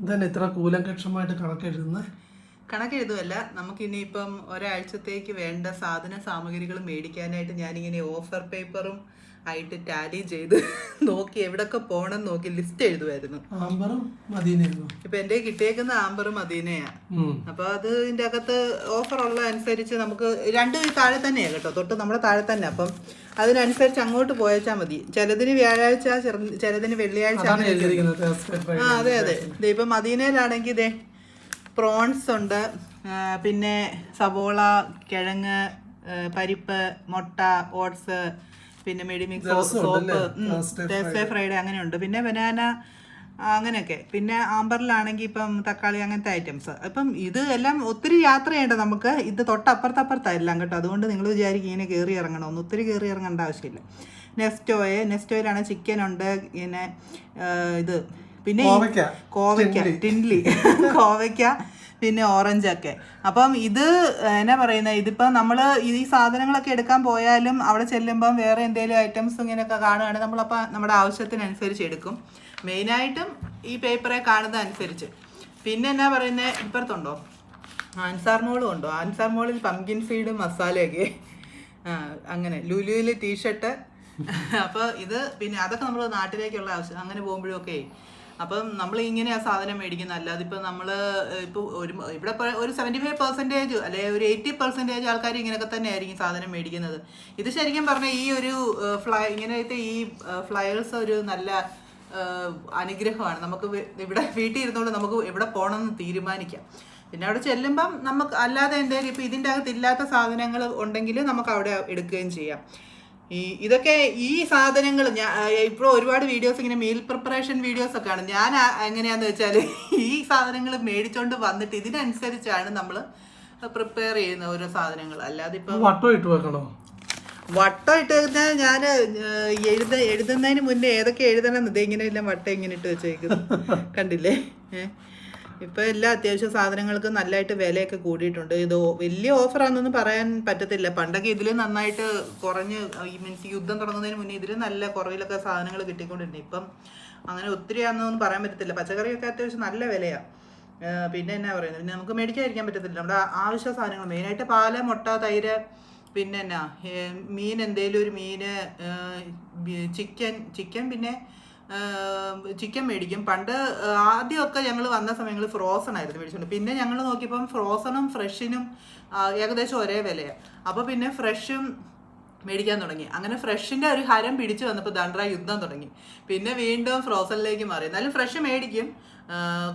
ഇതന്നെ ഇത്ര കൂലങ്കക്ഷമായിട്ട് കണക്കെഴുതുന്നത്. കണക്കെഴുതുമല്ല, നമുക്കിനിയിപ്പം ഒരാഴ്ചത്തേക്ക് വേണ്ട സാധന സാമഗ്രികൾ മേടിക്കാനായിട്ട് ഞാനിങ്ങനെ ഓഫർ പേപ്പറും ആയിട്ട് ടാലി ചെയ്ത് നോക്കി എവിടൊക്കെ പോകണം നോക്കി ലിസ്റ്റ് എഴുതുമായിരുന്നു. ആമ്പറും മദീനയായിരുന്നു ഇപ്പൊ എന്റെ കിട്ടിയേക്കുന്ന ആമ്പറും മദീനയാ. അപ്പൊ അത് ഇതിന്റെ അകത്ത് ഓഫർ ഉള്ള അനുസരിച്ച് നമുക്ക് രണ്ടും ഈ താഴെ തന്നെയാ കേട്ടോ, തൊട്ട് നമ്മുടെ താഴെ തന്നെ. അപ്പം അതിനനുസരിച്ച് അങ്ങോട്ട് പോയച്ചാൽ മതി. ചിലതിന് വ്യാഴാഴ്ച, ചിലതിന് വെള്ളിയാഴ്ച. ആ അതെ അതെ. ഇപ്പൊ മദീനയിലാണെങ്കിൽ ഇതേ പ്രോൺസ് ഉണ്ട്, പിന്നെ സവോള, കിഴങ്ങ്, പരിപ്പ്, മുട്ട, ഓട്സ്, പിന്നെ മെഡിമിക്സ്, സോപ്പ്, തേഴ്സ്ഡേ ഫ്രൈഡേ അങ്ങനെയുണ്ട്. പിന്നെ ബനാന അങ്ങനെയൊക്കെ. പിന്നെ ആമ്പറിലാണെങ്കിൽ ഇപ്പം തക്കാളി അങ്ങനത്തെ ഐറ്റംസ്. അപ്പം ഇത് എല്ലാം ഒത്തിരി യാത്ര ചെയ്യേണ്ട നമുക്ക്. ഇത് തൊട്ടപ്പുറത്തപ്പുറത്തായെല്ലാം കേട്ടോ. അതുകൊണ്ട് നിങ്ങൾ വിചാരിക്കും ഇങ്ങനെ കയറി ഇറങ്ങണമെന്ന്. ഒത്തിരി കയറി ഇറങ്ങേണ്ട ആവശ്യമില്ല. നെസ്റ്റോയിലാണ് ചിക്കൻ ഉണ്ട്, പിന്നെ ഇത് പിന്നെ കോവയ്ക്ക, ടിൻലി കോവയ്ക്ക, പിന്നെ ഓറഞ്ചൊക്കെ. അപ്പം ഇത് എന്നാ പറയുന്നത്, ഇതിപ്പം നമ്മൾ ഈ സാധനങ്ങളൊക്കെ എടുക്കാൻ പോയാലും അവിടെ ചെല്ലുമ്പം വേറെ എന്തെങ്കിലും ഐറ്റംസ് ഇങ്ങനെയൊക്കെ കാണുകയാണെങ്കിൽ നമ്മളപ്പോൾ നമ്മുടെ ആവശ്യത്തിനനുസരിച്ച് എടുക്കും. മെയിനായിട്ടും ഈ പേപ്പറെ കാണുന്ന അനുസരിച്ച്. പിന്നെ എന്നാ പറയുന്നത്, ഇപ്പുറത്തുണ്ടോ ആൻസാർ മോളും ഉണ്ടോ? ആൻസാർ മോളിൽ പംകിൻ സീഡും മസാലയൊക്കെ അങ്ങനെ. ലുലുവിൽ ടീഷർട്ട്. അപ്പോൾ ഇത് പിന്നെ അതൊക്കെ നമ്മൾ നാട്ടിലേക്കുള്ള ആവശ്യം അങ്ങനെ പോകുമ്പോഴൊക്കെ. അപ്പം നമ്മൾ ഇങ്ങനെ ആ സാധനം മേടിക്കുന്നത്. അല്ലാതെ ഇപ്പം നമ്മൾ ഇപ്പോൾ ഇവിടെ ഒരു 75% അല്ലെ ഒരു 80% ആൾക്കാർ ഇങ്ങനെയൊക്കെ തന്നെ ആയിരിക്കും സാധനം മേടിക്കുന്നത്. ഇത് ശരിക്കും പറഞ്ഞാൽ ഈ ഒരു ഇങ്ങനത്തെ ഈ ഫ്ലയേഴ്സ് ഒരു നല്ല അനുഗ്രഹമാണ്. നമുക്ക് ഇവിടെ വീട്ടിൽ ഇരുന്നുകൊണ്ട് നമുക്ക് എവിടെ പോകണമെന്ന് തീരുമാനിക്കാം. പിന്നെ അവിടെ ചെല്ലുമ്പം നമുക്ക് അല്ലാതെ എന്തെങ്കിലും ഇപ്പം ഇതിൻ്റെ അകത്ത് ഇല്ലാത്ത സാധനങ്ങൾ ഉണ്ടെങ്കിൽ നമുക്ക് അവിടെ എടുക്കുകയും ചെയ്യാം. ഇതൊക്കെ ഈ സാധനങ്ങൾ ഞാൻ ഇപ്പോൾ ഒരുപാട് വീഡിയോസ് ഇങ്ങനെ മീൽ പ്രിപ്പറേഷൻ വീഡിയോസ് ഒക്കെ ആണ്. ഞാൻ എങ്ങനെയാന്ന് വെച്ചാൽ ഈ സാധനങ്ങൾ മേടിച്ചോണ്ട് വന്നിട്ട് ഇതിനനുസരിച്ചാണ് നമ്മൾ പ്രിപ്പയർ ചെയ്യുന്ന ഓരോ സാധനങ്ങൾ. അല്ലാതെ ഇപ്പം വട്ടം ഇട്ട് വെക്കണോ? വട്ടം ഇട്ട് കഴിഞ്ഞാൽ ഞാൻ എഴുതുന്നതിന് മുന്നേ ഏതൊക്കെ എഴുതണം ഇതേ ഇങ്ങനെ എല്ലാം വട്ടം ഇങ്ങനെ ഇട്ട് വെച്ചേക്കുന്നു കണ്ടില്ലേ. ഇപ്പം എല്ലാ അത്യാവശ്യ സാധനങ്ങൾക്കും നല്ലതായിട്ട് വിലയൊക്കെ കൂടിയിട്ടുണ്ട്. ഇത് വലിയ ഓഫറാണെന്നൊന്നും പറയാൻ പറ്റത്തില്ല. പണ്ടൊക്കെ ഇതിൽ നന്നായിട്ട് കുറഞ്ഞ് മീൻസ് യുദ്ധം തുടങ്ങുന്നതിന് മുന്നേ ഇതിൽ നല്ല കുറവിലൊക്കെ സാധനങ്ങൾ കിട്ടിക്കൊണ്ടിരുന്നു. ഇപ്പം അങ്ങനെ ഒത്തിരി ആണെന്നൊന്നും പറയാൻ പറ്റത്തില്ല. പച്ചക്കറിയൊക്കെ അത്യാവശ്യം നല്ല വിലയാണ്. പിന്നെ എന്നാ പറയുന്നത്, പിന്നെ നമുക്ക് മേടിക്കാതിരിക്കാൻ പറ്റത്തില്ല. നമ്മുടെ ആവശ്യ സാധനങ്ങൾ മെയിനായിട്ട് പാല്, മുട്ട, തൈര്, പിന്നെ എന്നാ മീൻ, എന്തേലും ഒരു മീന്, ചിക്കൻ പിന്നെ ചിക്കൻ മേടിക്കും. പണ്ട് ആദ്യമൊക്കെ ഞങ്ങൾ വന്ന സമയങ്ങളിൽ ഫ്രോസൺ ആയിരുന്നു മേടിച്ചുകൊണ്ട്. പിന്നെ ഞങ്ങൾ നോക്കിയപ്പം ഫ്രോസണും ഫ്രഷിനും ഏകദേശം ഒരേ വിലയാണ്. അപ്പോൾ പിന്നെ ഫ്രഷും മേടിക്കാൻ തുടങ്ങി. അങ്ങനെ ഫ്രഷിൻ്റെ ഒരു ഹരം പിടിച്ചു വന്നപ്പോൾ ദണ്ട്ര യുദ്ധം തുടങ്ങി. പിന്നെ വീണ്ടും ഫ്രോസണിലേക്ക് മാറി. എന്നാലും ഫ്രഷ് മേടിക്കും.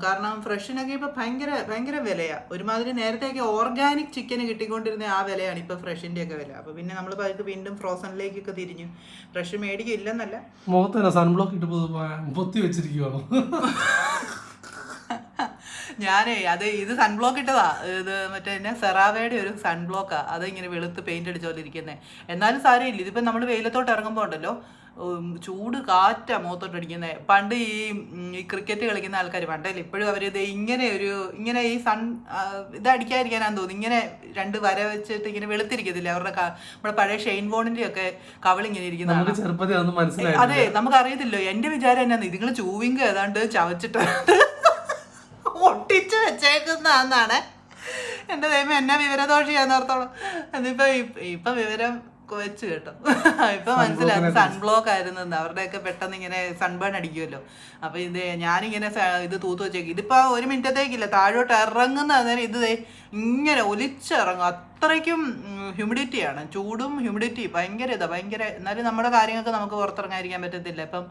കാരണം ഫ്രഷിനൊക്കെ ഇപ്പോൾ ഭയങ്കര വിലയാണ്. ഒരുമാതിരി നേരത്തെയൊക്കെ ഓർഗാനിക് ചിക്കന് കിട്ടിക്കൊണ്ടിരുന്ന ആ വിലയാണ് ഇപ്പോൾ ഫ്രഷിൻ്റെയൊക്കെ വില. അപ്പോൾ പിന്നെ നമ്മൾ പതുക്കെ വീണ്ടും ഫ്രോസണിലേക്കൊക്കെ തിരിഞ്ഞു. ഫ്രഷ് മേടിക്കും, ഇല്ലെന്നല്ല. മുഖത്തന്നെ സൺബ്ലോക്ക് ഇട്ട് പൊത്തി വെച്ചിരിക്കുവാണോ? ഞാനേ ഇത് സൺബ്ലോക്ക് ഇട്ടതാ. ഇത് മറ്റേ സെറാവയുടെ ഒരു സൺബ്ലോക്കാ. അത് ഇങ്ങനെ വെളുത്ത് പെയിന്റ് അടിച്ചോണ്ടിരിക്കുന്നത്. എന്നാലും സാരമില്ല. ഇതിപ്പോൾ നമ്മൾ വെയിലത്തോട്ട് ഇറങ്ങുമ്പോൾ ഉണ്ടല്ലോ ചൂട് കാറ്റാ മുഖത്തോട്ട് അടിക്കുന്നത്. പണ്ട് ഈ ക്രിക്കറ്റ് കളിക്കുന്ന ആൾക്കാർ പണ്ടല്ലേ, ഇപ്പോഴും അവരിത് ഇങ്ങനെ ഈ ഇതടിക്കാതിരിക്കാനാന്ന് തോന്നുന്നു. ഇങ്ങനെ 2 വര വെച്ചിട്ട് ഇങ്ങനെ വെളുത്തിരിക്കത്തില്ല. അവരുടെ നമ്മുടെ പഴയ ഷെയ്ൻ ബോണിന്റെ ഒക്കെ കവളിങ്ങനെ ഇരിക്കുന്ന. അതെ, നമുക്കറിയത്തില്ലോ. എന്റെ വിചാരം എന്നാന്ന്, ഇതുങ്ങൾ ചൂവിങ് ഏതാണ്ട് ചവച്ചിട്ട് ഒട്ടിച്ച് വെച്ചേക്കുന്നതാണ്. എൻ്റെ ദൈവം എന്നാ വിവരദോഷിയാന്നോർത്തോളം. ഇപ്പൊ വിവരം വെച്ച് കേട്ടോ. ഇപ്പൊ മനസ്സിലായി സൺബ്ലോക്ക് ആയിരുന്നു. അവരുടെയൊക്കെ പെട്ടെന്ന് ഇങ്ങനെ സൺബേൺ അടിക്കുമല്ലോ. അപ്പൊ ഞാനിങ്ങനെ ഇത് തൂത്ത് വെച്ചേക്കും. ഇതിപ്പോ 1 മിനിറ്റത്തേക്കില്ല, താഴോട്ട് ഇറങ്ങുന്ന നേരം ഇത് ഇങ്ങനെ ഒലിച്ചിറങ്ങും. അത്രയ്ക്കും ഹ്യൂമിഡിറ്റിയാണ്, ചൂടും ഹ്യൂമിഡിറ്റി ഭയങ്കര. എന്നാലും നമ്മുടെ കാര്യങ്ങൾക്ക് നമുക്ക് പുറത്തിറങ്ങാതിരിക്കാൻ പറ്റത്തില്ല. ഇപ്പം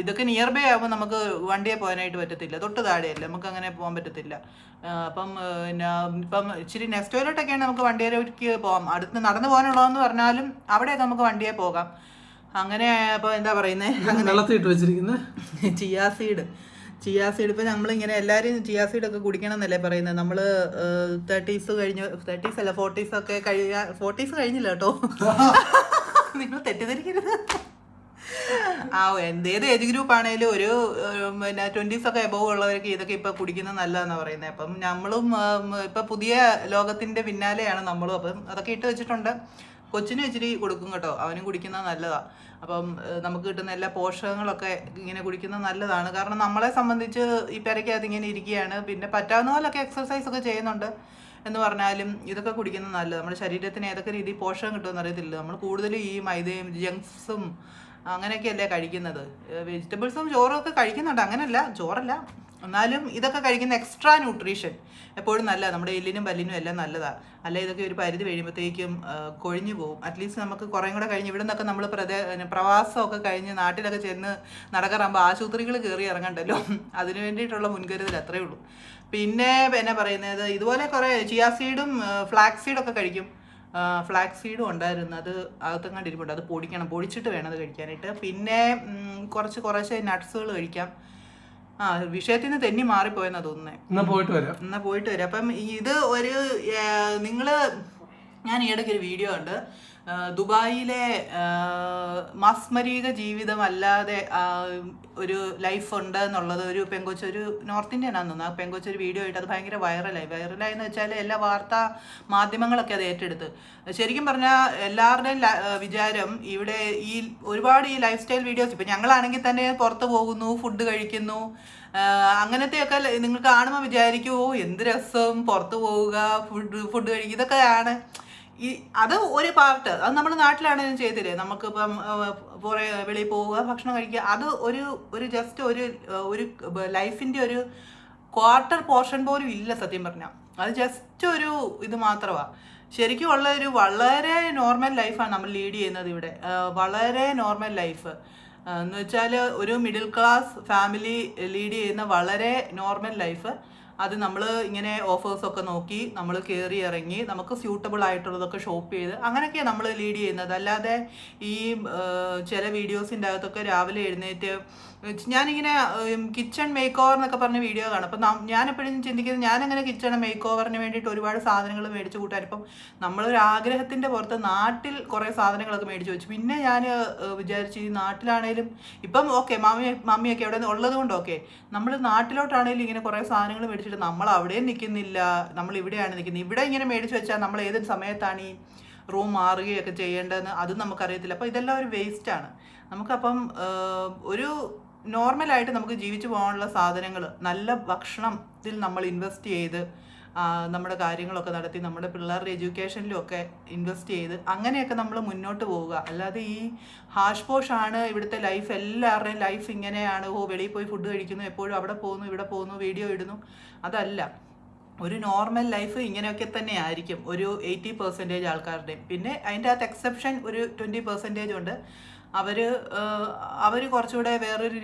ഇതൊക്കെ നിയർ ബൈ ആകുമ്പോൾ നമുക്ക് വണ്ടിയെ പോകാനായിട്ട് പറ്റത്തില്ല. തൊട്ട് താഴെയല്ല, നമുക്ക് അങ്ങനെ പോകാൻ പറ്റത്തില്ല. അപ്പം ഇപ്പം ഇച്ചിരി നെക്സ്റ്റോയിലോട്ടൊക്കെയാണ് നമുക്ക് വണ്ടിയിലേക്ക് പോകാം. അടുത്ത് നടന്നു പോകാനുള്ളതെന്ന് പറഞ്ഞാലും അവിടെയൊക്കെ നമുക്ക് വണ്ടിയെ പോകാം. അങ്ങനെ അപ്പോൾ എന്താ പറയുന്നത്, ചിയാസീഡ് ഇപ്പം നമ്മളിങ്ങനെ എല്ലാവരും ചിയാസീഡൊക്കെ കുടിക്കണം എന്നല്ലേ പറയുന്നത്. നമ്മൾ 30s കഴിഞ്ഞ് 30s അല്ല 40s ഒക്കെ 40s കഴിഞ്ഞില്ല കേട്ടോ. നിങ്ങൾ തെറ്റിദ്ധരിക്കരുത്. ഏത് ഏജ് ഗ്രൂപ്പ് ആണെങ്കിലും ഒരു പിന്നെ 20s ഒക്കെ എബോവ് ഉള്ളവർക്ക് ഇതൊക്കെ ഇപ്പം കുടിക്കുന്നത് നല്ലതെന്നാണ് പറയുന്നത്. അപ്പം നമ്മളും ഇപ്പം പുതിയ ലോകത്തിൻ്റെ പിന്നാലെയാണ് നമ്മളും. അപ്പം അതൊക്കെ ഇട്ട് വെച്ചിട്ടുണ്ട്. കൊച്ചിനും ഇച്ചിരി കൊടുക്കും കേട്ടോ, അവനും കുടിക്കുന്നത് നല്ലതാണ്. അപ്പം നമുക്ക് കിട്ടുന്ന എല്ലാ പോഷകങ്ങളൊക്കെ ഇങ്ങനെ കുടിക്കുന്നത് നല്ലതാണ്. കാരണം നമ്മളെ സംബന്ധിച്ച് ഈ പെരയ്ക്കകത്ത് ഇങ്ങനെ ഇരിക്കുകയാണ്, പിന്നെ പറ്റാവുന്ന പോലൊക്കെ എക്സസൈസ് ഒക്കെ ചെയ്യുന്നുണ്ട് എന്ന് പറഞ്ഞാലും ഇതൊക്കെ കുടിക്കുന്നത് നല്ലത്. നമ്മുടെ ശരീരത്തിന് ഏതൊക്കെ രീതിയിൽ പോഷകം കിട്ടുമെന്ന് അറിയത്തില്ല. നമ്മൾ കൂടുതലും ഈ മൈദയും ജങ്ക്സും അങ്ങനെയൊക്കെയല്ലേ കഴിക്കുന്നത്. വെജിറ്റബിൾസും ചോറും ഒക്കെ കഴിക്കുന്നുണ്ട്, അങ്ങനെയല്ല, ചോറല്ല, എന്നാലും ഇതൊക്കെ കഴിക്കുന്ന എക്സ്ട്രാ ന്യൂട്രീഷൻ എപ്പോഴും നല്ലതാണ്, നമ്മുടെ എല്ലിനും പല്ലിനും എല്ലാം നല്ലതാണ്. അല്ല ഇതൊക്കെ ഒരു പരിധി കഴിയുമ്പോഴത്തേക്കും കൊഴിഞ്ഞു പോകും. അറ്റ്ലീസ്റ്റ് നമുക്ക് കുറേ കൂടെ കഴിഞ്ഞ് ഇവിടെ നിന്നൊക്കെ നമ്മൾ പ്രവാസമൊക്കെ കഴിഞ്ഞ് നാട്ടിലൊക്കെ ചെന്ന് നടക്കാറാകുമ്പോൾ ആശുപത്രികൾ കയറി ഇറങ്ങണ്ടല്ലോ, അതിന് വേണ്ടിയിട്ടുള്ള മുൻകരുതൽ അത്രയേ ഉള്ളൂ. പിന്നെ എന്നാ പറയുന്നത്, ഇതുപോലെ കുറേ ചിയാ സീഡും ഫ്ലാക്സ് സീഡൊക്കെ കഴിക്കും. ഫ്ലാക്സ് സീഡും ഉണ്ടായിരുന്നു, അത് അകത്തെങ്ങാണ്ട് ഇരിപ്പുണ്ട്, അത് പൊടിക്കണം, പൊടിച്ചിട്ട് വേണം അത് കഴിക്കാനായിട്ട്. പിന്നെ കുറച്ച് നട്ട്സുകൾ കഴിക്കാം. വിഷയത്തിൽ നിന്ന് തെന്നി മാറിപ്പോയെന്നാ തോന്നുന്നത്. എന്നാ പോയിട്ട് വരാം. അപ്പം ഇത് ഒരു ഞാൻ ഈയിടയ്ക്ക് ഒരു വീഡിയോ ഉണ്ട്, ദുബായിലെ മാസ്മരിക ജീവിതം അല്ലാതെ ഒരു ലൈഫ് ഉണ്ട് എന്നുള്ളത് ഒരു പെങ്കൊച്ച്, ഒരു നോർത്ത് ഇന്ത്യൻ ആണെന്ന് തോന്നുന്നു, ആ പെങ്കൊച്ച് ഒരു വീഡിയോ ആയിട്ട് അത് ഭയങ്കര വൈറലായെന്ന് വെച്ചാൽ എല്ലാ വാർത്താ മാധ്യമങ്ങളൊക്കെ അത് ഏറ്റെടുത്ത്. ശരിക്കും പറഞ്ഞാൽ എല്ലാവരുടെയും വിചാരം ഇവിടെ ഈ ഒരുപാട് ഈ ലൈഫ് സ്റ്റൈൽ വീഡിയോസ്, ഇപ്പം ഞങ്ങളാണെങ്കിൽ തന്നെ പുറത്ത് പോകുന്നു, ഫുഡ് കഴിക്കുന്നു, അങ്ങനത്തെയൊക്കെ നിങ്ങൾ കാണുമ്പോൾ വിചാരിക്കും, എന്ത് രസം പുറത്ത് പോവുക, ഫുഡ് കഴിക്കുക, ഇതൊക്കെയാണ് അത് ഒരു പാർട്ട്. അത് നമ്മുടെ നാട്ടിലാണെങ്കിലും ചെയ്തില്ലേ, നമുക്കിപ്പം വെളിയിൽ പോവുക, ഭക്ഷണം കഴിക്കുക, അത് ഒരു ജസ്റ്റ് ഒരു ലൈഫിൻ്റെ ഒരു ക്വാർട്ടർ പോർഷൻ പോലും ഇല്ല സത്യം പറഞ്ഞാൽ. അത് ജസ്റ്റ് ഒരു ഇത് മാത്രമാണ്. ശരിക്കും ഉള്ള ഒരു വളരെ നോർമൽ ലൈഫാണ് നമ്മൾ ലീഡ് ചെയ്യുന്നത് ഇവിടെ, വളരെ നോർമൽ ലൈഫ് എന്ന് വെച്ചാൽ ഒരു മിഡിൽ ക്ലാസ് ഫാമിലി ലീഡ് ചെയ്യുന്ന വളരെ നോർമൽ ലൈഫ്. അത് നമ്മൾ ഇങ്ങനെ ഓഫേഴ്സൊക്കെ നോക്കി നമ്മൾ കയറി ഇറങ്ങി നമുക്ക് സ്യൂട്ടബിൾ ആയിട്ടുള്ളതൊക്കെ ഷോപ്പ് ചെയ്ത് അങ്ങനെയൊക്കെയാണ് നമ്മൾ ലീഡ് ചെയ്യുന്നത്. അല്ലാതെ ഈ ചില വീഡിയോസിൻ്റെ അകത്തൊക്കെ രാവിലെ എഴുന്നേറ്റ് ഞാനിങ്ങനെ കിച്ചൺ മേക്ക് ഓവർ എന്നൊക്കെ പറഞ്ഞ വീഡിയോ കാണും. അപ്പം ഞാനെപ്പോഴും ചിന്തിക്കുന്നത്, ഞാനങ്ങനെ കിച്ചൺ മേക്ക് ഓവറിന് വേണ്ടിയിട്ട് ഒരുപാട് സാധനങ്ങൾ മേടിച്ച് കൂട്ടാൻ, ഇപ്പം നമ്മളൊരു ആഗ്രഹത്തിൻ്റെ പുറത്ത് നാട്ടിൽ കുറേ സാധനങ്ങളൊക്കെ മേടിച്ച് വെച്ചു. പിന്നെ ഞാൻ വിചാരിച്ചു ഈ നാട്ടിലാണേലും ഇപ്പം ഓക്കെ മമ്മിയൊക്കെ അവിടെ ഉള്ളത് കൊണ്ട് ഓക്കെ, നമ്മൾ നാട്ടിലോട്ടാണേലും ഇങ്ങനെ കുറേ സാധനങ്ങൾ മേടിച്ചിട്ട് നമ്മൾ അവിടെയും നിൽക്കുന്നില്ല, നമ്മൾ ഇവിടെയാണ് നിൽക്കുന്നത്. ഇവിടെ ഇങ്ങനെ മേടിച്ച് വെച്ചാൽ നമ്മൾ ഏത് സമയത്താണ് ഈ റൂം മാറുകയൊക്കെ ചെയ്യേണ്ടതെന്ന് അതും നമുക്കറിയത്തില്ല. അപ്പോൾ ഇതെല്ലാം ഒരു വേസ്റ്റാണ്. നമുക്കപ്പം ഒരു നോർമലായിട്ട് നമുക്ക് ജീവിച്ചു പോകാനുള്ള സാധനങ്ങൾ, നല്ല ഭക്ഷണത്തിൽ നമ്മൾ ഇൻവെസ്റ്റ് ചെയ്ത് നമ്മുടെ കാര്യങ്ങളൊക്കെ നടത്തി നമ്മുടെ പിള്ളേരുടെ എഡ്യൂക്കേഷനിലും ഒക്കെ ഇൻവെസ്റ്റ് ചെയ്ത് അങ്ങനെയൊക്കെ നമ്മൾ മുന്നോട്ട് പോവുക. അല്ലാതെ ഈ ഹാഷ് പോഷാണ് ഇവിടുത്തെ ലൈഫ്, എല്ലാവരുടെയും ലൈഫ് ഇങ്ങനെയാണ്, വെളിയിൽ പോയി ഫുഡ് കഴിക്കുന്നു, എപ്പോഴും അവിടെ പോകുന്നു ഇവിടെ പോകുന്നു വീഡിയോ ഇടുന്നു, അതല്ല. ഒരു നോർമൽ ലൈഫ് ഇങ്ങനെയൊക്കെ തന്നെ ആയിരിക്കും ഒരു 80% ആൾക്കാരുടെയും. പിന്നെ അതിൻ്റെ അകത്ത് എക്സെപ്ഷൻ ഒരു 20% ഉണ്ട്. അവർ കുറച്ചുകൂടെ വേറൊരു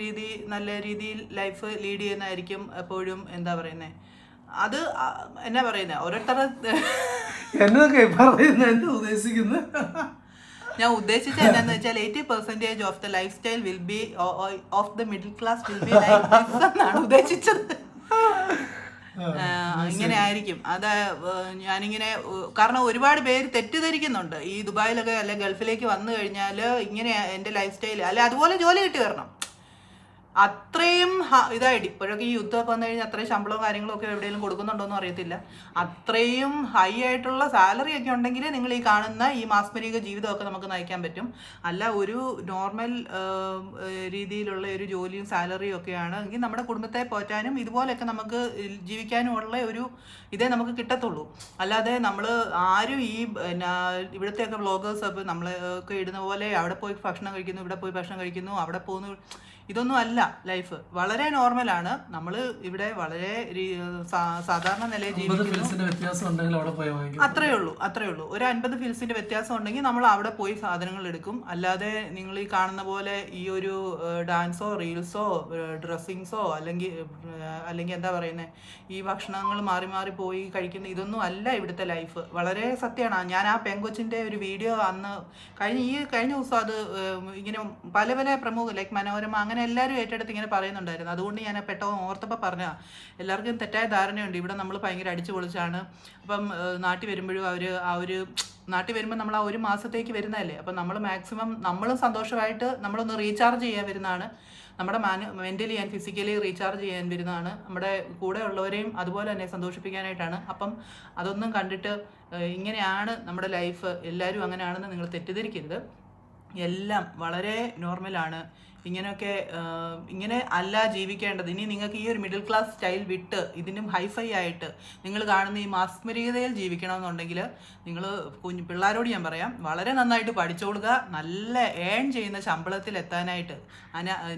നല്ല രീതിയിൽ ലൈഫ് ലീഡ് ചെയ്യുന്നതായിരിക്കും എപ്പോഴും. എന്താ പറയുന്നത്, അത് എന്നാ പറയുന്നത്, ഓരോരുത്തരുടെ ഞാൻ ഉദ്ദേശിച്ചത് എന്താണെന്ന് വെച്ചാൽ 80% of the life style will be of the middle class will be life എന്നാണ് ഉദ്ദേശിച്ചത്. ഇങ്ങനെ ആയിരിക്കും. അത് ഞാനിങ്ങനെ, കാരണം ഒരുപാട് പേര് തെറ്റിദ്ധരിക്കുന്നുണ്ട് ഈ ദുബായിലൊക്കെ അല്ലെ ഗൾഫിലേക്ക് വന്നു കഴിഞ്ഞാൽ ഇങ്ങനെ എൻ്റെ ലൈഫ് സ്റ്റൈൽ അല്ലെ അതുപോലെ ജോലി കിട്ടി വരണം, അത്രയും ഇതായിട്ട്. ഇപ്പോഴൊക്കെ ഈ യുദ്ധമൊക്കെ വന്നു കഴിഞ്ഞാൽ അത്രയും ശമ്പളവും കാര്യങ്ങളും ഒക്കെ എവിടെയെങ്കിലും കൊടുക്കുന്നുണ്ടോയെന്നും അറിയത്തില്ല. അത്രയും ഹൈ ആയിട്ടുള്ള സാലറി ഒക്കെ ഉണ്ടെങ്കിൽ നിങ്ങൾ ഈ കാണുന്ന ഈ മാസ്മരിക ജീവിതമൊക്കെ നമുക്ക് നയിക്കാൻ പറ്റും. അല്ല ഒരു നോർമൽ രീതിയിലുള്ള ഒരു ജോലിയും സാലറിയും ഒക്കെയാണ് എങ്കിൽ നമ്മുടെ കുടുംബത്തെ പോറ്റാനും ഇതുപോലെയൊക്കെ നമുക്ക് ജീവിക്കാനും ഉള്ള ഒരു ഇതേ നമുക്ക് കിട്ടത്തുള്ളൂ. അല്ലാതെ നമ്മൾ ആരും ഈ ഇവിടുത്തെയൊക്കെ വ്ളോഗേഴ്സ് അപ്പോൾ നമ്മളൊക്കെ ഇടുന്ന പോലെ അവിടെ പോയി ഭക്ഷണം കഴിക്കുന്നു, ഇവിടെ പോയി ഭക്ഷണം കഴിക്കുന്നു, അവിടെ പോകുന്നു, ഇതൊന്നും അല്ല ലൈഫ്. വളരെ നോർമലാണ്. നമ്മൾ ഇവിടെ വളരെ സാധാരണ നിലയിൽ ജീവിക്കുന്നു. അത്രയേ ഉള്ളൂ. ഒരു 50 ഫിൽസിന്റെ വ്യത്യാസം ഉണ്ടെങ്കിൽ നമ്മൾ അവിടെ പോയി സാധനങ്ങൾ എടുക്കും. അല്ലാതെ നിങ്ങൾ ഈ കാണുന്ന പോലെ ഈ ഒരു ഡാൻസോ റീൽസോ ഡ്രസ്സിങ്സോ അല്ലെങ്കിൽ എന്താ പറയുന്നത്, ഈ ഭക്ഷണങ്ങൾ മാറി മാറി പോയി കഴിക്കുന്ന ഇതൊന്നും അല്ല ഇവിടുത്തെ ലൈഫ്. വളരെ സത്യമാണ്. ഞാൻ ആ പെങ്കൊച്ചിൻ്റെ ഒരു വീഡിയോ അന്ന് കഴിഞ്ഞ ദിവസം അത് ഇങ്ങനെ പല പ്രമുഖ ലൈക്ക് മനോരമ അങ്ങനെ എല്ലാവരും ഏറ്റെടുത്ത് ഇങ്ങനെ പറയുന്നുണ്ടായിരുന്നു. അതുകൊണ്ട് ഞാൻ പെട്ടെന്ന് ഓർത്തപ്പോൾ പറഞ്ഞാൽ എല്ലാവർക്കും തെറ്റായ ധാരണയുണ്ട് ഇവിടെ നമ്മൾ ഭയങ്കര അടിച്ചു പൊളിച്ചാണ്. അപ്പം നാട്ടിൽ വരുമ്പോഴും നാട്ടിൽ വരുമ്പോൾ നമ്മൾ ആ ഒരു മാസത്തേക്ക് വരുന്നതല്ലേ, അപ്പം നമ്മൾ മാക്സിമം നമ്മളും സന്തോഷമായിട്ട് നമ്മളൊന്ന് റീചാർജ് ചെയ്യാൻ വരുന്നതാണ്. നമ്മുടെ മെൻ്റലി ആൻഡ് ഫിസിക്കലി റീചാർജ് ചെയ്യാൻ വരുന്നതാണ്. നമ്മുടെ കൂടെ ഉള്ളവരെയും അതുപോലെ തന്നെ സന്തോഷിപ്പിക്കാനായിട്ടാണ്. അപ്പം അതൊന്നും കണ്ടിട്ട് ഇങ്ങനെയാണ് നമ്മുടെ ലൈഫ്, എല്ലാവരും അങ്ങനെയാണെന്ന് നിങ്ങൾ തെറ്റിദ്ധരിക്കരുത്. എല്ലാം വളരെ നോർമലാണ്. ഇങ്ങനെയൊക്കെ ഇങ്ങനെ അല്ല ജീവിക്കേണ്ടത്. ഇനി നിങ്ങൾക്ക് ഈ ഒരു മിഡിൽ ക്ലാസ് സ്റ്റൈൽ വിട്ട് ഇതിനും ഹൈഫൈ ആയിട്ട് നിങ്ങൾ കാണുന്ന ഈ മാസ്മരികതയിൽ ജീവിക്കണമെന്നുണ്ടെങ്കിൽ നിങ്ങൾ പിള്ളേരോട് ഞാൻ പറയാം, വളരെ നന്നായിട്ട് പഠിച്ചോളുക. നല്ല ഏൺ ചെയ്യുന്ന ശമ്പളത്തിൽ എത്താനായിട്ട്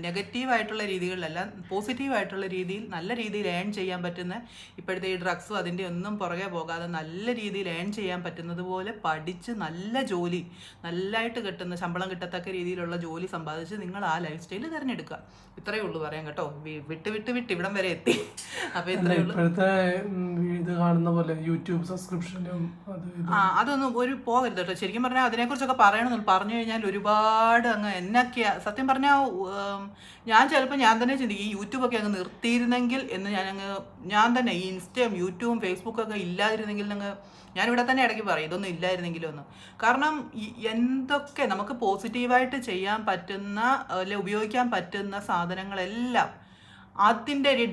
നെഗറ്റീവായിട്ടുള്ള രീതികളിലല്ല, പോസിറ്റീവായിട്ടുള്ള രീതിയിൽ നല്ല രീതിയിൽ ഏൺ ചെയ്യാൻ പറ്റുന്ന, ഇപ്പോഴത്തെ ഈ ഡ്രഗ്സും അതിൻ്റെ ഒന്നും പുറകെ പോകാതെ നല്ല രീതിയിൽ ഏൺ ചെയ്യാൻ പറ്റുന്നത് പോലെ പഠിച്ച് നല്ല ജോലി, നല്ലതായിട്ട് കിട്ടുന്ന ശമ്പളം കിട്ടത്തക്ക രീതിയിലുള്ള ജോലി സമ്പാദിച്ച് നിങ്ങൾ ആ ലൈഫ് സ്റ്റൈൽ തിരഞ്ഞെടുക്കുക. ഇത്രയേ ഉള്ളൂ പറയാൻ കേട്ടോ. വിട്ട് ഇവിടം വരെ എത്തി. അപ്പൊ ഇപ്പോഴത്തെ ഇത് കാണുന്ന പോലെ യൂട്യൂബ് സബ്സ്ക്രിപ്ഷനും അതൊന്നും ഒരു പോകരുത് കേട്ടോ. ശരിക്കും പറഞ്ഞാൽ അതിനെക്കുറിച്ചൊക്കെ പറയണമെന്ന് പറഞ്ഞു കഴിഞ്ഞാൽ ഒരുപാട് അങ്ങ് എന്നൊക്കെയാ. സത്യം പറഞ്ഞാൽ ഞാൻ ചിലപ്പോൾ ഞാൻ തന്നെ ചിന്തിക്കും ഈ യൂട്യൂബൊക്കെ അങ്ങ് നിർത്തിയിരുന്നെങ്കിൽ എന്ന്. ഞാൻ തന്നെ ഈ ഇൻസ്റ്റയും യൂട്യൂബും ഫേസ്ബുക്കൊക്കെ ഇല്ലാതിരുന്നെങ്കിൽ ഞാനിവിടെ തന്നെ ഇടയ്ക്ക് പറയും ഇതൊന്നും ഇല്ലായിരുന്നെങ്കിലും ഒന്ന്. കാരണം എന്തൊക്കെ നമുക്ക് പോസിറ്റീവായിട്ട് ചെയ്യാൻ പറ്റുന്ന അല്ലെ ഉപയോഗിക്കാൻ പറ്റുന്ന സാധനങ്ങളെല്ലാം അതിൻ്റെ ഒരു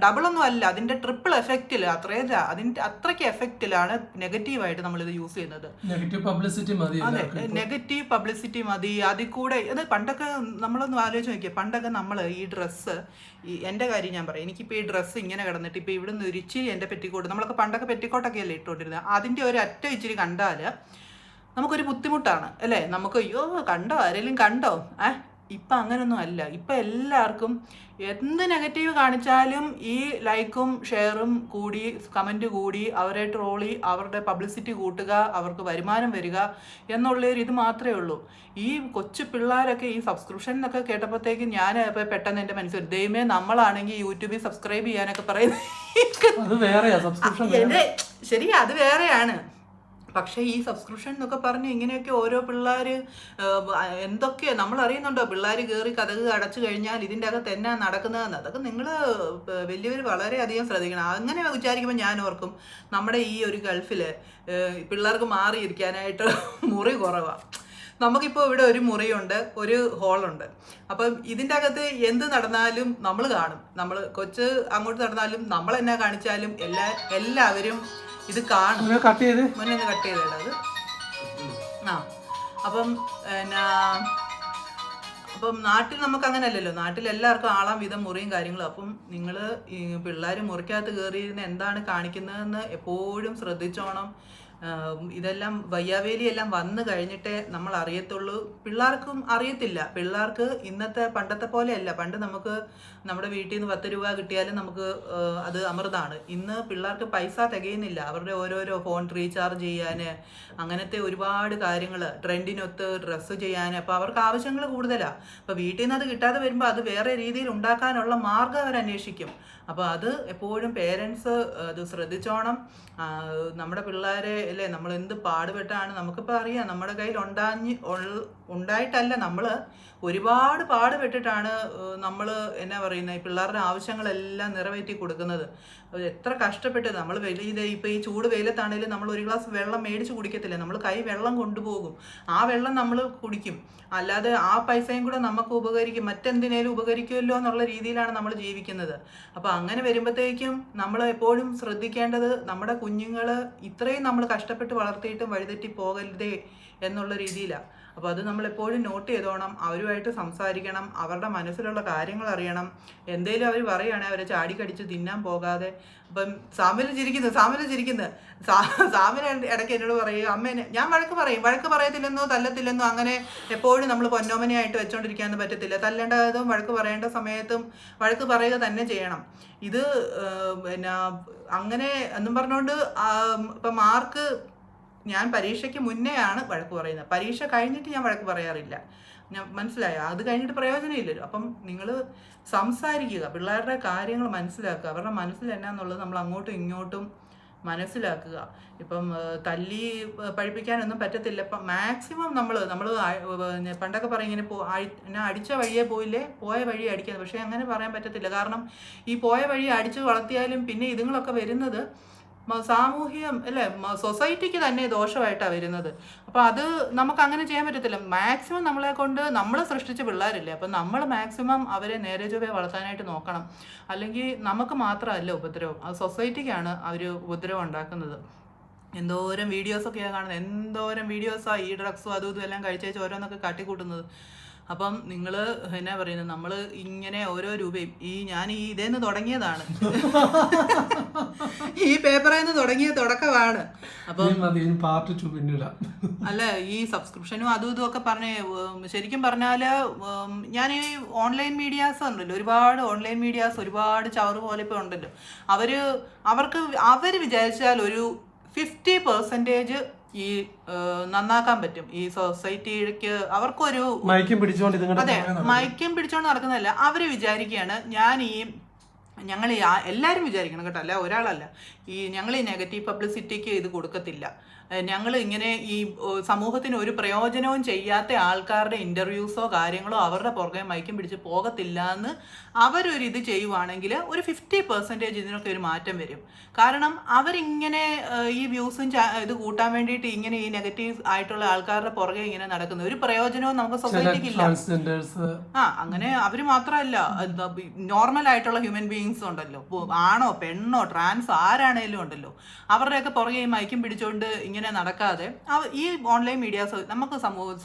ഡബിളൊന്നും അല്ല, അതിൻ്റെ ട്രിപ്പിൾ എഫക്റ്റിൽ അത്രയ്ക്ക് എഫക്റ്റിലാണ് നെഗറ്റീവായിട്ട് നമ്മളിത് യൂസ് ചെയ്യുന്നത്. അതെ, നെഗറ്റീവ് പബ്ലിസിറ്റി മതി. അതിൽ കൂടെ ഇത് പണ്ടൊക്കെ നമ്മളൊന്ന് ആലോചിച്ച് നോക്കിയാൽ, പണ്ടൊക്കെ നമ്മൾ ഈ ഡ്രസ്സ്, എൻ്റെ കാര്യം ഞാൻ പറയാം, എനിക്കിപ്പോൾ ഈ ഡ്രസ്സ് ഇങ്ങനെ കിടന്നിട്ട് ഇപ്പോൾ ഇവിടെ നിന്ന് ഒരു ഇച്ചിരി എൻ്റെ പെറ്റിക്കോട്ട്, നമ്മളൊക്കെ പണ്ടൊക്കെ പെറ്റിക്കോട്ടൊക്കെ അല്ലേ ഇട്ടുകൊണ്ടിരുന്നത്, അതിൻ്റെ ഒരു അറ്റം ഇച്ചിരി കണ്ടാൽ നമുക്കൊരു ബുദ്ധിമുട്ടാണ് അല്ലേ. നമുക്ക് അയ്യോ കണ്ടോ, ആരെങ്കിലും കണ്ടോ. ഇപ്പം അങ്ങനൊന്നും അല്ല. ഇപ്പം എല്ലാവർക്കും എന്ത് നെഗറ്റീവ് കാണിച്ചാലും ഈ ലൈക്കും ഷെയറും കൂടി, കമൻറ്റ് കൂടി, അവരെ ട്രോളി, അവരുടെ പബ്ലിസിറ്റി കൂട്ടുക, അവർക്ക് വരുമാനം വരിക എന്നുള്ളൊരു ഇത് മാത്രമേ ഉള്ളൂ. ഈ കൊച്ചു പിള്ളേരൊക്കെ ഈ സബ്സ്ക്രിപ്ഷൻ എന്നൊക്കെ കേട്ടപ്പോഴത്തേക്ക് ഞാൻ പെട്ടെന്ന് എൻ്റെ മനസ്സിൽ ദൈവമേ, നമ്മളാണെങ്കിൽ യൂട്യൂബിൽ സബ്സ്ക്രൈബ് ചെയ്യാനൊക്കെ പറയുന്നത് ശരിയാ, അത് വേറെയാണ്. പക്ഷേ ഈ സബ്സ്ക്രിപ്ഷൻ എന്നൊക്കെ പറഞ്ഞ് ഇങ്ങനെയൊക്കെ ഓരോ പിള്ളേർ എന്തൊക്കെ നമ്മൾ അറിയുന്നുണ്ടോ. പിള്ളേർ കയറി കഥക് അടച്ചു കഴിഞ്ഞാൽ ഇതിൻ്റെ അകത്ത് എന്നാ നടക്കുന്നതെന്ന്. അതൊക്കെ നിങ്ങൾ വലിയവർ വളരെയധികം ശ്രദ്ധിക്കണം. അങ്ങനെ വിചാരിക്കുമ്പോൾ ഞാൻ ഓർക്കും, നമ്മുടെ ഈ ഒരു ഗൾഫിൽ പിള്ളേർക്ക് മാറിയിരിക്കാനായിട്ട് മുറി കുറവാണ്. നമുക്കിപ്പോൾ ഇവിടെ ഒരു മുറിയുണ്ട്, ഒരു ഹോളുണ്ട്. അപ്പം ഇതിൻ്റെ അകത്ത് എന്ത് നടന്നാലും നമ്മൾ കാണും. നമ്മൾ കൊച്ച് അങ്ങോട്ട് നടന്നാലും നമ്മൾ എന്നാ കാണിച്ചാലും എല്ലാവരും ഇത് കാണും. മുന്നേ ഒന്ന് കട്ട് ചെയ്തേടാ അത്. അപ്പം നാട്ടിൽ നമുക്ക് അങ്ങനെ അല്ലല്ലോ. നാട്ടിൽ എല്ലാവർക്കും ആളാം വിധം മുറിയും കാര്യങ്ങളും. അപ്പം നിങ്ങൾ ഈ പിള്ളേർ മുറിക്കകത്ത് കയറിയിരുന്ന് എന്താണ് കാണിക്കുന്നതെന്ന് എപ്പോഴും ശ്രദ്ധിച്ചോണം. ഇതെല്ലാം വയ്യാവേലി എല്ലാം വന്നു കഴിഞ്ഞിട്ടേ നമ്മൾ അറിയത്തുള്ളൂ. പിള്ളേർക്കും അറിയത്തില്ല. പിള്ളേർക്ക് ഇന്നത്തെ പണ്ടത്തെ പോലെയല്ല. പണ്ട് നമുക്ക് നമ്മുടെ വീട്ടിൽ നിന്ന് 10 രൂപ കിട്ടിയാലും നമുക്ക് അത് അമൃതാണ്. ഇന്ന് പിള്ളേർക്ക് പൈസ തികയുന്നില്ല. അവരുടെ ഓരോരോ ഫോൺ റീചാർജ് ചെയ്യാൻ, അങ്ങനത്തെ ഒരുപാട് കാര്യങ്ങൾ, ട്രെൻഡിനൊത്ത് ഡ്രസ്സ് ചെയ്യാൻ. അപ്പോൾ അവർക്ക് ആവശ്യങ്ങൾ കൂടുതലാണ്. അപ്പോൾ വീട്ടിൽ നിന്ന് അത് കിട്ടാതെ വരുമ്പോൾ അത് വേറെ രീതിയിൽ ഉണ്ടാക്കാനുള്ള മാർഗ്ഗം അവർ അന്വേഷിക്കും. അപ്പോൾ അത് എപ്പോഴും പേരൻസ് അത് ശ്രദ്ധിച്ചോണം. നമ്മുടെ പിള്ളേരെ അല്ലേ നമ്മൾ എന്ത് പാടുപെട്ടാണ്. നമുക്കിപ്പോൾ അറിയാം, നമ്മുടെ കയ്യിൽ ഉണ്ടായിട്ടല്ല, നമ്മൾ ഒരുപാട് പാടുപെട്ടിട്ടാണ് നമ്മൾ എന്നാ പറയുന്നത് ഈ പിള്ളേരുടെ ആവശ്യങ്ങളെല്ലാം നിറവേറ്റി കൊടുക്കുന്നത്. എത്ര കഷ്ടപ്പെട്ട് നമ്മൾ ഇപ്പോൾ ഈ ചൂട് വെയിലത്താണെങ്കിലും നമ്മൾ ഒരു ഗ്ലാസ് വെള്ളം മേടിച്ച് കുടിക്കത്തില്ല. നമ്മൾ കൈ വെള്ളം കൊണ്ടുപോകും. ആ വെള്ളം നമ്മൾ കുടിക്കും. അല്ലാതെ ആ പൈസയും കൂടെ നമുക്ക് ഉപകരിക്കും, മറ്റെന്തിനേലും ഉപകരിക്കുമല്ലോ എന്നുള്ള രീതിയിലാണ് നമ്മൾ ജീവിക്കുന്നത്. അപ്പോൾ അങ്ങനെ വരുമ്പോഴത്തേക്കും നമ്മൾ എപ്പോഴും ശ്രദ്ധിക്കേണ്ടത് നമ്മുടെ കുഞ്ഞുങ്ങൾ ഇത്രയും നമ്മൾ കഷ്ടപ്പെട്ട് വളർത്തിയിട്ടും വഴിതെറ്റി പോകരുതേ എന്നുള്ള രീതിയിലാണ്. അപ്പോൾ അത് നമ്മളെപ്പോഴും നോട്ട് ചെയ്തോണം. അവരുമായിട്ട് സംസാരിക്കണം, അവരുടെ മനസ്സിലുള്ള കാര്യങ്ങൾ അറിയണം. എന്തേലും അവർ പറയുകയാണെങ്കിൽ അവരെ ചാടിക്കടിച്ച് തിന്നാൻ പോകാതെ. അപ്പം സാമിൽ ചിരിക്കുന്നു. സാമിൽ ഇടയ്ക്ക് എന്നോട് പറയും, അമ്മേനെ ഞാൻ വഴക്ക് പറയത്തില്ലെന്നോ തല്ലത്തില്ലെന്നോ അങ്ങനെ എപ്പോഴും നമ്മൾ പൊന്നോമനയായിട്ട് വെച്ചോണ്ടിരിക്കാനൊന്നും പറ്റത്തില്ല. തല്ലേണ്ടതും വഴക്ക് പറയേണ്ട സമയത്തും വഴക്ക് പറയുക തന്നെ ചെയ്യണം. ഇത് പിന്നെ അങ്ങനെ എന്നും പറഞ്ഞുകൊണ്ട് ഇപ്പം മാർക്ക് ഞാൻ പരീക്ഷയ്ക്ക് മുന്നെയാണ് വഴക്ക് പറയുന്നത്. പരീക്ഷ കഴിഞ്ഞിട്ട് ഞാൻ വഴക്ക് പറയാറില്ല. ഞാൻ മനസ്സിലായോ? അത് കഴിഞ്ഞിട്ട് പ്രയോജനമില്ലല്ലോ. അപ്പം നിങ്ങൾ സംസാരിക്കുക, പിള്ളേരുടെ കാര്യങ്ങൾ മനസ്സിലാക്കുക, അവരുടെ മനസ്സിൽ എന്നാന്നുള്ളത് നമ്മൾ അങ്ങോട്ടും ഇങ്ങോട്ടും മനസ്സിലാക്കുക. ഇപ്പം തല്ലി പഠിപ്പിക്കാനൊന്നും പറ്റത്തില്ല. ഇപ്പം മാക്സിമം നമ്മൾ പണ്ടൊക്കെ പറയും ഇങ്ങനെ അടിച്ച വഴിയേ പോയില്ലേ, പോയ വഴി അടിക്കുന്നത്. പക്ഷേ അങ്ങനെ പറയാൻ പറ്റത്തില്ല. കാരണം ഈ പോയ വഴി അടിച്ച് വളർത്തിയാലും പിന്നെ ഇതുങ്ങളൊക്കെ വരുന്നത് സാമൂഹികം അല്ലേ, സൊസൈറ്റിക്ക് തന്നെ ദോഷമായിട്ടാണ് വരുന്നത്. അപ്പോൾ അത് നമുക്ക് അങ്ങനെ ചെയ്യാൻ പറ്റത്തില്ല. മാക്സിമം നമ്മളെ കൊണ്ട് നമ്മൾ സൃഷ്ടിച്ച പിള്ളേരില്ലേ, അപ്പം നമ്മൾ മാക്സിമം അവരെ നേരെ ചൊവ്വേ വളർത്താനായിട്ട് നോക്കണം. അല്ലെങ്കിൽ നമുക്ക് മാത്രമല്ല ഉപദ്രവം, അത് സൊസൈറ്റിക്കാണ് അവർ ഉപദ്രവം ഉണ്ടാക്കുന്നത്. എന്തോരം വീഡിയോസൊക്കെയാണ് കാണുന്നത്, എന്തോരം വീഡിയോസാണ് ഈ ഡ്രഗ്സും അതും ഇതും എല്ലാം കഴിച്ചേച്ച് ഓരോന്നൊക്കെ കാട്ടിക്കൂട്ടുന്നത്. അപ്പം നിങ്ങൾ എന്നാ പറയുന്നത്, നമ്മൾ ഇങ്ങനെ ഓരോ രൂപയും ഞാൻ ഇതേന്ന് തുടങ്ങിയതാണ്, ഈ പേപ്പറിൽ നിന്ന് തുടങ്ങിയ തുടക്കമാണ്. അപ്പം അല്ല, ഈ സബ്സ്ക്രിപ്ഷനും അതും ഇതും ഒക്കെ പറഞ്ഞ് ശരിക്കും പറഞ്ഞാൽ ഞാൻ ഈ ഓൺലൈൻ മീഡിയാസ് ഉണ്ടല്ലോ, ഒരുപാട് ഓൺലൈൻ മീഡിയാസ് ഒരുപാട് ചവറ് പോലെ ഇപ്പോൾ ഉണ്ടല്ലോ. അവർ വിചാരിച്ചാൽ ഒരു 50% ഈ നന്നാക്കാൻ പറ്റും ഈ സൊസൈറ്റിക്ക്. അവർക്കൊരു മൈക്കും പിടിച്ചോണ്ട് നടക്കുന്നതല്ല, അവര് വിചാരിക്കുകയാണ് ഞങ്ങൾ എല്ലാവരും വിചാരിക്കണം കേട്ടോ, അല്ല ഒരാളല്ല, ഞങ്ങൾ ഈ നെഗറ്റീവ് പബ്ലിസിറ്റിക്ക് ഇത് കൊടുക്കത്തില്ല, ഞങ്ങൾ ഇങ്ങനെ ഈ സമൂഹത്തിന് ഒരു പ്രയോജനവും ചെയ്യാത്ത ആൾക്കാരുടെ ഇൻ്റർവ്യൂസോ കാര്യങ്ങളോ അവരുടെ പുറകെ മൈക്കും പിടിച്ച് പോകത്തില്ല എന്ന് അവരൊരിത് ചെയ്യുവാണെങ്കിൽ ഒരു 50% ഇതിനൊക്കെ ഒരു മാറ്റം വരും. കാരണം അവരിങ്ങനെ ഈ വ്യൂസും ഇത് കൂട്ടാൻ വേണ്ടിയിട്ട് ഇങ്ങനെ ഈ നെഗറ്റീവ് ആയിട്ടുള്ള ആൾക്കാരുടെ പുറകെ ഇങ്ങനെ നടക്കുന്ന ഒരു പ്രയോജനവും നമുക്ക് സൊസൈറ്റിക്ക് ഇല്ല. അങ്ങനെ അവർ മാത്രമല്ല, നോർമൽ ആയിട്ടുള്ള ഹ്യൂമൻ ബീയിങ്സ് ഉണ്ടല്ലോ, ആണോ പെണ്ണോ ട്രാൻസ് ആരാണേലും ഉണ്ടല്ലോ, അവരുടെയൊക്കെ പുറകെ ഈ മൈക്കും പിടിച്ചുകൊണ്ട് ഇങ്ങനെ നടക്കാതെ ഈ ഓൺലൈൻ മീഡിയാസ് നമുക്ക്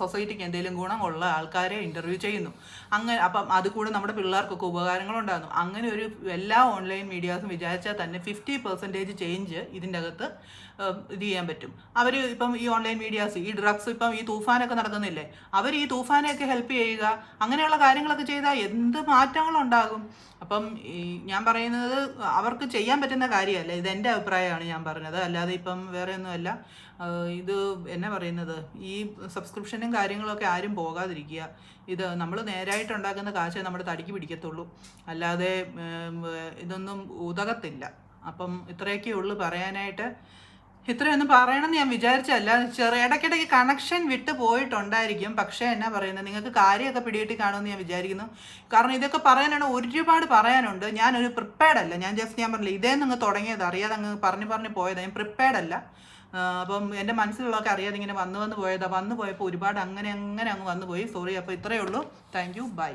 സൊസൈറ്റിക്ക് എന്തെങ്കിലും ഗുണമുള്ള ആൾക്കാരെ ഇൻ്റർവ്യൂ ചെയ്യുന്നു. അങ്ങനെ അപ്പം അത് കൂടെ നമ്മുടെ പിള്ളേർക്കൊക്കെ ഉപകാരങ്ങളുണ്ടാകുന്നു. അങ്ങനെ ഒരു എല്ലാ ഓൺലൈൻ മീഡിയാസും വിചാരിച്ചാൽ തന്നെ 50% ചേഞ്ച് ഇതിൻ്റെ അകത്ത് ഇത് ചെയ്യാൻ പറ്റും. അവർ ഇപ്പം ഈ ഓൺലൈൻ മീഡിയാസ് ഈ ഡ്രഗ്സ് ഇപ്പം ഈ തൂഫാനൊക്കെ നടക്കുന്നില്ലേ, അവർ ഈ തൂഫാനെയൊക്കെ ഹെൽപ്പ് ചെയ്യുക, അങ്ങനെയുള്ള കാര്യങ്ങളൊക്കെ ചെയ്താൽ എന്ത് മാറ്റങ്ങളുണ്ടാകും. അപ്പം ഞാൻ പറയുന്നത് അവർക്ക് ചെയ്യാൻ പറ്റുന്ന കാര്യമല്ല, ഇതെൻ്റെ അഭിപ്രായമാണ് ഞാൻ പറഞ്ഞത്, അല്ലാതെ ഇപ്പം വേറെ ഒന്നുമല്ല. ഇത് എന്നാ പറയുന്നത്, ഈ സബ്സ്ക്രിപ്ഷനും കാര്യങ്ങളൊക്കെ ആരും പോകാതിരിക്കുക. ഇത് നമ്മൾ നേരായിട്ട് ഉണ്ടാക്കുന്ന കാശേ നമ്മുടെ തടിക്ക് പിടിക്കത്തുള്ളൂ, അല്ലാതെ ഇതൊന്നും ഉതകത്തില്ല. അപ്പം ഇത്രയൊക്കെ ഉള്ളു പറയാനായിട്ട്. ഇത്രയൊന്നും പറയണമെന്ന് ഞാൻ വിചാരിച്ചല്ല, ഇടയ്ക്കിടയ്ക്ക് കണക്ഷൻ വിട്ട് പോയിട്ടുണ്ടായിരിക്കും. പക്ഷേ എന്നാ പറയുന്നത്, നിങ്ങൾക്ക് കാര്യമൊക്കെ പിടികിട്ടി കാണുമെന്ന് ഞാൻ വിചാരിക്കുന്നു. കാരണം ഇതൊക്കെ പറയാനാണ്, ഒരുപാട് പറയാനുണ്ട്. ഞാനൊരു പ്രിപ്പയർഡ് അല്ല, ഞാൻ പറഞ്ഞില്ല ഇതേ നിങ്ങൾ തുടങ്ങിയത് അറിയാതെ അങ്ങ് പറഞ്ഞു പോയതാണ്, ഞാൻ പ്രിപ്പയർഡ് അല്ല. അപ്പം എൻ്റെ മനസ്സിലുള്ളതൊക്കെ അറിയാതെ ഇങ്ങനെ വന്നു പോയതാണ്. വന്നു പോയപ്പോൾ ഒരുപാട് അങ്ങനെ അങ്ങ് വന്നു പോയി. സോറി. അപ്പോൾ ഇത്രയേ ഉള്ളൂ. Thank you. ബൈ.